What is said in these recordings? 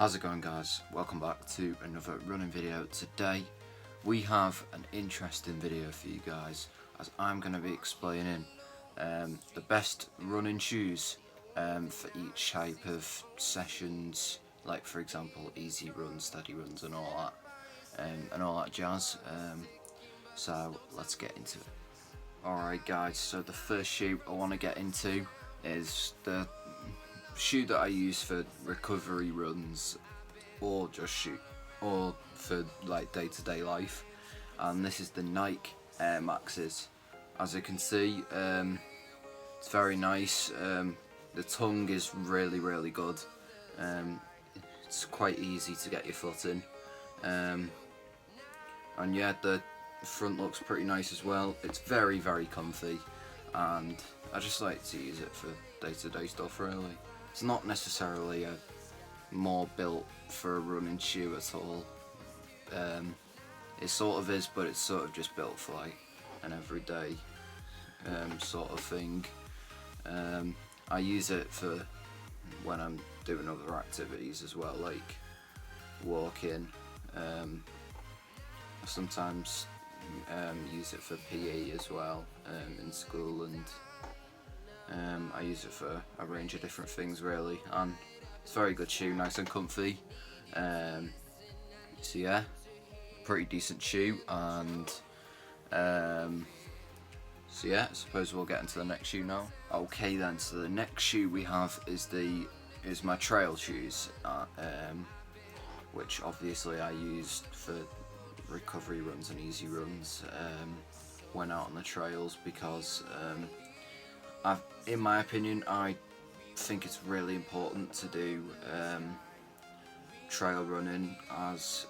How's it going, guys? Welcome back to another running video. Today we have an interesting video for you guys, as I'm going to be explaining the best running shoes for each type of sessions, like for example easy runs, steady runs and all that jazz. So let's get into it. Alright guys, so the first shoe I want to get into is the shoe that I use for recovery runs or just or for like day-to-day life, and this is the Nike Air Maxes. As you can see, it's very nice. The tongue is really good. It's quite easy to get your foot in, and yeah, the front looks pretty nice as well. It's very comfy, and I just like to use it for day-to-day stuff really. It's not necessarily more built for a running shoe at all. It sort of is, but it's sort of just built for like an everyday sort of thing. I use it for when I'm doing other activities as well, like walking. I sometimes use it for PE as well in school, and I use it for a range of different things really, and it's a very good shoe, nice and comfy. So yeah, pretty decent shoe, and so yeah, I suppose we'll get into the next shoe now. Okay then, so the next shoe we have is my trail shoes, which obviously I used for recovery runs and easy runs when out on the trails, because in my opinion, I think it's really important to do trail running, as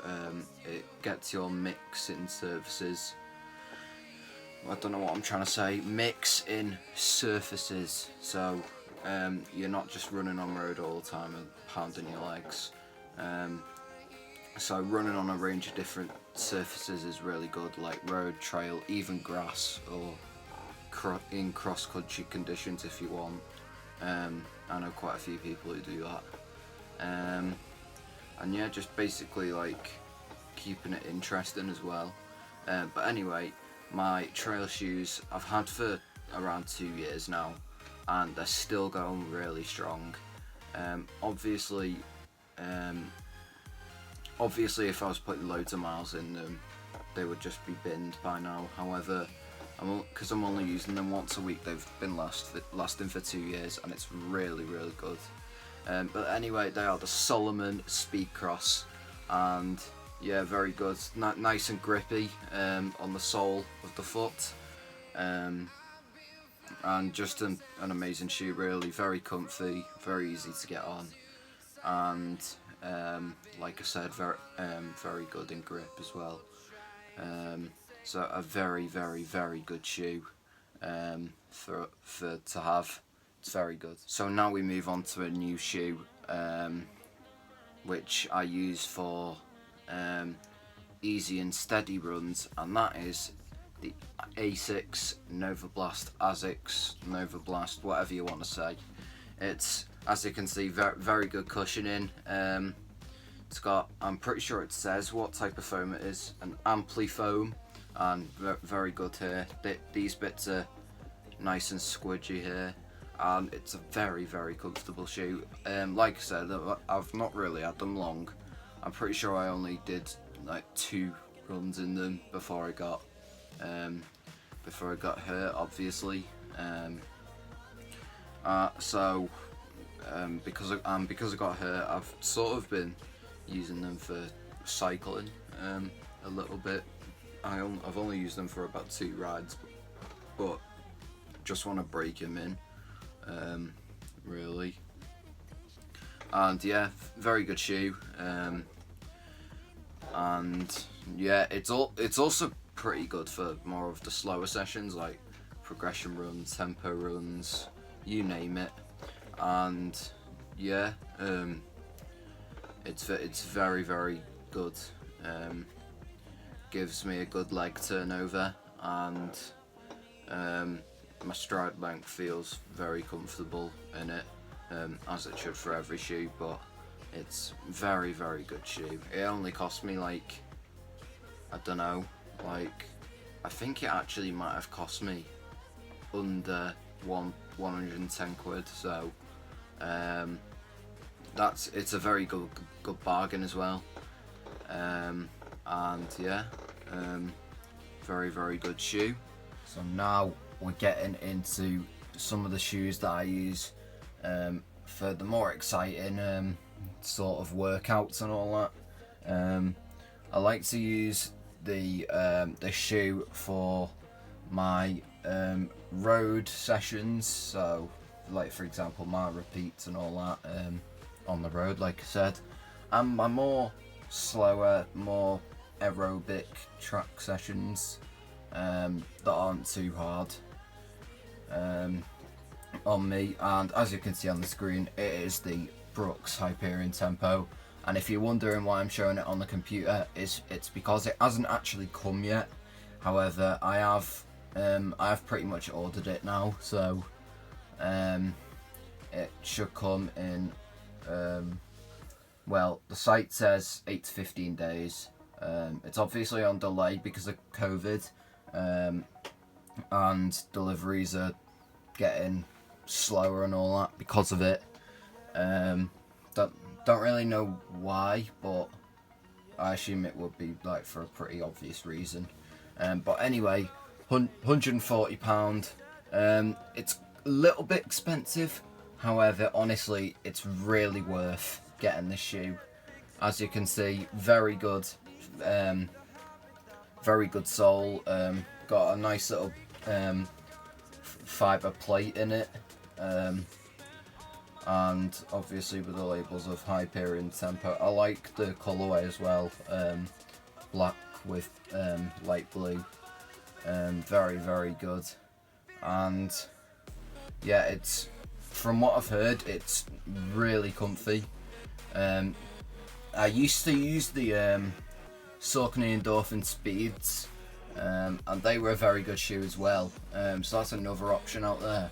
it gets your mix-in surfaces. I don't know what I'm trying to say. Mix-in surfaces. So you're not just running on road all the time and pounding your legs. So running on a range of different surfaces is really good, like road, trail, even grass, or in cross-country conditions if you want. I know quite a few people who do that. And yeah, just basically like keeping it interesting as well. But anyway, my trail shoes I've had for around 2 years now, and they're still going really strong. Obviously if I was putting loads of miles in them, they would just be binned by now. However, because I'm only using them once a week, they've been lasting for 2 years, and it's really good. But anyway, they are the Salomon Speedcross, and yeah, very good, nice and grippy on the sole of the foot, and just an amazing shoe really, very comfy, very easy to get on, and like I said, very good in grip as well. So a very good shoe to have. It's very good. So now we move on to a new shoe, which I use for easy and steady runs, and that is the Asics Novablast, Asics Novablast, whatever you want to say. It's, as you can see, very good cushioning. It's got, I'm pretty sure it says what type of foam it is, an Amplifoam, and very good here. These bits are nice and squidgy here, and it's a very comfortable shoe. Like I said, I've not really had them long. I'm pretty sure I only did like 2 runs in them before I got hurt, obviously. Because I got hurt, I've sort of been using them for cycling a little bit. I've only used them for about 2 rides, but just want to break them in, really. And yeah, very good shoe, and yeah, it's also pretty good for more of the slower sessions, like progression runs, tempo runs, you name it. And yeah, it's very good. Gives me a good leg turnover, and my stride length feels very comfortable in it, as it should for every shoe, but It's very, very good shoe. It only cost me like, I don't know, like, I think it actually might have cost me under 110 quid, so it's a very good bargain as well. And yeah, very, very good shoe. So now we're getting into some of the shoes that I use for the more exciting sort of workouts and all that. I like to use the shoe for my road sessions, so like for example my repeats and all that on the road, like I said, and my more slower, more aerobic track sessions that aren't too hard on me. And as you can see on the screen, it is the Brooks Hyperion Tempo, and if you're wondering why I'm showing it on the computer, it's because it hasn't actually come yet. However, I have pretty much ordered it now, so it should come in, well, the site says 8 to 15 days. It's obviously on delay because of COVID, and deliveries are getting slower and all that because of it. Don't really know why, but I assume it would be like for a pretty obvious reason. But anyway, £140. It's a little bit expensive, however, honestly, it's really worth getting this shoe. As you can see, very good sole. Got a nice little fibre plate in it, and obviously with the labels of Hyperion Tempo. I like the colourway as well, black with light blue. Very, very good. And yeah, it's, from what I've heard, it's really comfy. I used to use the Saucony Endorphin Speeds, and they were a very good shoe as well. So that's another option out there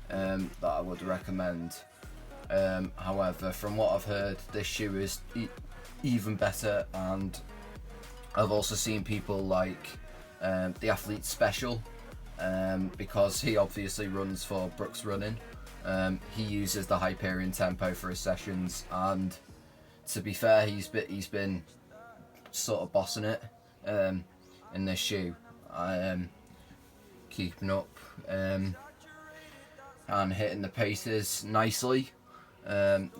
that I would recommend. However, from what I've heard, this shoe is even better, and I've also seen people like the Athlete Special, because he obviously runs for Brooks Running. He uses the Hyperion Tempo for his sessions, and to be fair, he's been sort of bossing it in this shoe, keeping up and hitting the paces nicely.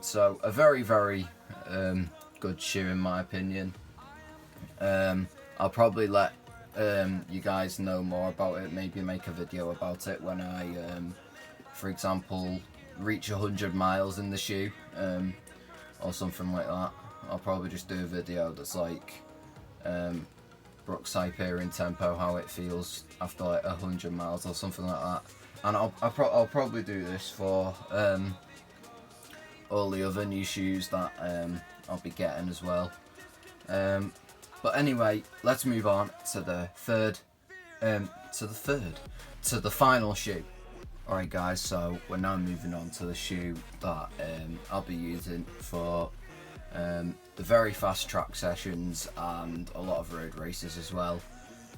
So a very, very good shoe in my opinion. I'll probably let you guys know more about it, maybe make a video about it when I, for example, reach 100 miles in the shoe, or something like that. I'll probably just do a video that's like Brooks Hyperion Tempo, how it feels after like 100 miles or something like that. And I'll probably do this for all the other new shoes that I'll be getting as well. But anyway, let's move on to the final shoe. Alright guys, so we're now moving on to the shoe that I'll be using for the very fast track sessions and a lot of road races as well.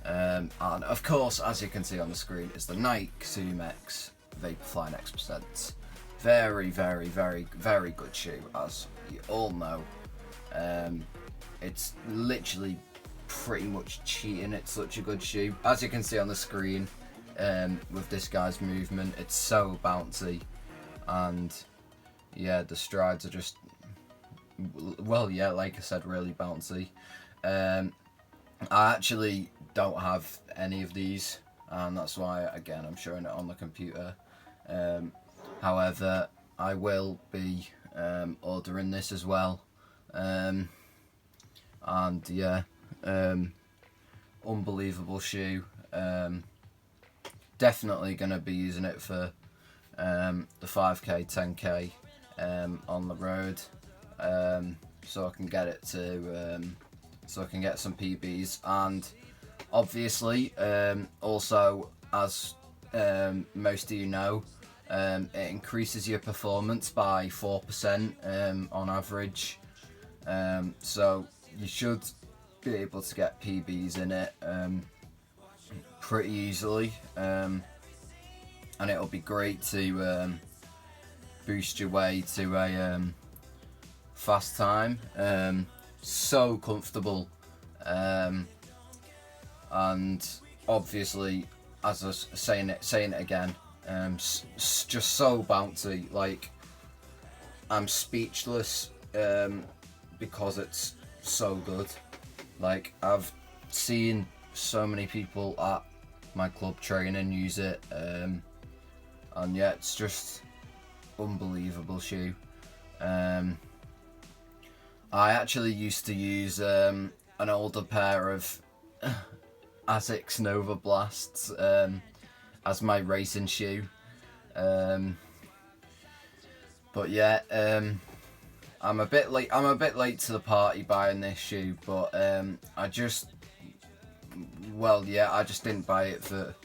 And of course, as you can see on the screen, is the Nike Zoom X Vaporfly Next Percent. Very, very, very, very good shoe, as you all know. It's literally pretty much cheating. It's such a good shoe. As you can see on the screen, with this guy's movement, it's so bouncy, and yeah, the strides are just, well, yeah, like I said, really bouncy. I actually don't have any of these, and that's why, again, I'm showing it on the computer. However, I will be ordering this as well. And yeah, unbelievable shoe. Definitely going to be using it for the 5k, 10k on the road, so I can get it to so I can get some PBs, and obviously also, as most of you know, it increases your performance by 4% on average So you should be able to get PBs in it pretty easily, and it'll be great to boost your way to a fast time. So comfortable, and obviously, as I was saying it again, just so bouncy. Like, I'm speechless because it's so good. Like, I've seen so many people at my club training use it, and yeah, it's just unbelievable shoe. I actually used to use an older pair of Asics Nova Blasts as my racing shoe, but yeah, I'm a bit late to the party buying this shoe, but I just didn't buy it for a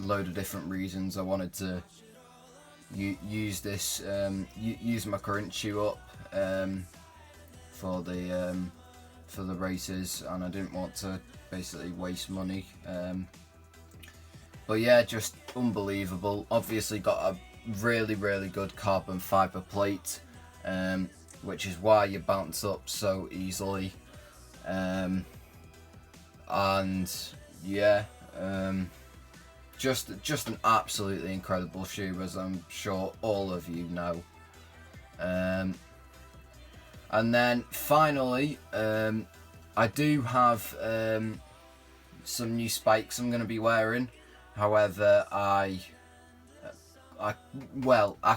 load of different reasons. I wanted to use this, use my current shoe up for the races, and I didn't want to basically waste money. But yeah, just unbelievable. Obviously got a really good carbon fibre plate, which is why you bounce up so easily. And yeah, just an absolutely incredible shoe, as I'm sure all of you know. And then finally, I do have some new spikes I'm going to be wearing. However, I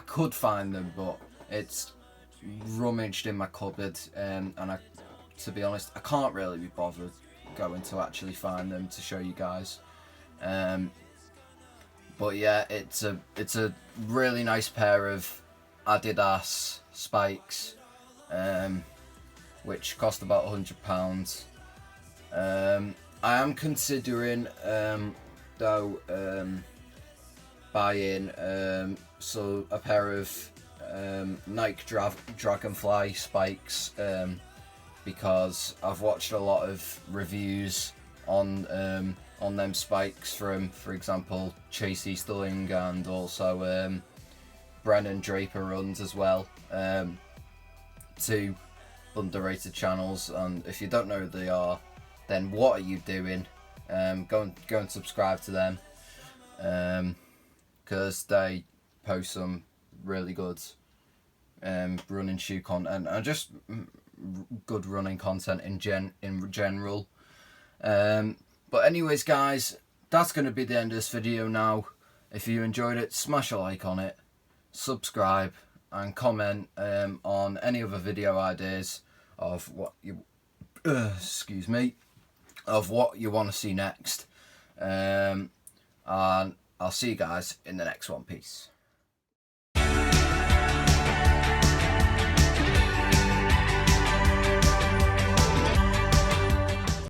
could find them, but it's rummaged in my cupboard, and to be honest, I can't really be bothered going to actually find them to show you guys. But yeah, it's a really nice pair of Adidas spikes, which cost about £100. I am considering buying a pair of Nike Dragonfly spikes, because I've watched a lot of reviews on them spikes from, for example, Chase Easterling, and also Brennan Draper runs as well. Two underrated channels, and if you don't know who they are, then what are you doing? Go and subscribe to them, because they post some really good running shoe content, and just good running content in general. But anyways, guys, that's going to be the end of this video now. If you enjoyed it, smash a like on it, subscribe, and comment on any other video ideas of what you of what you want to see next. And I'll see you guys in the next one. Peace.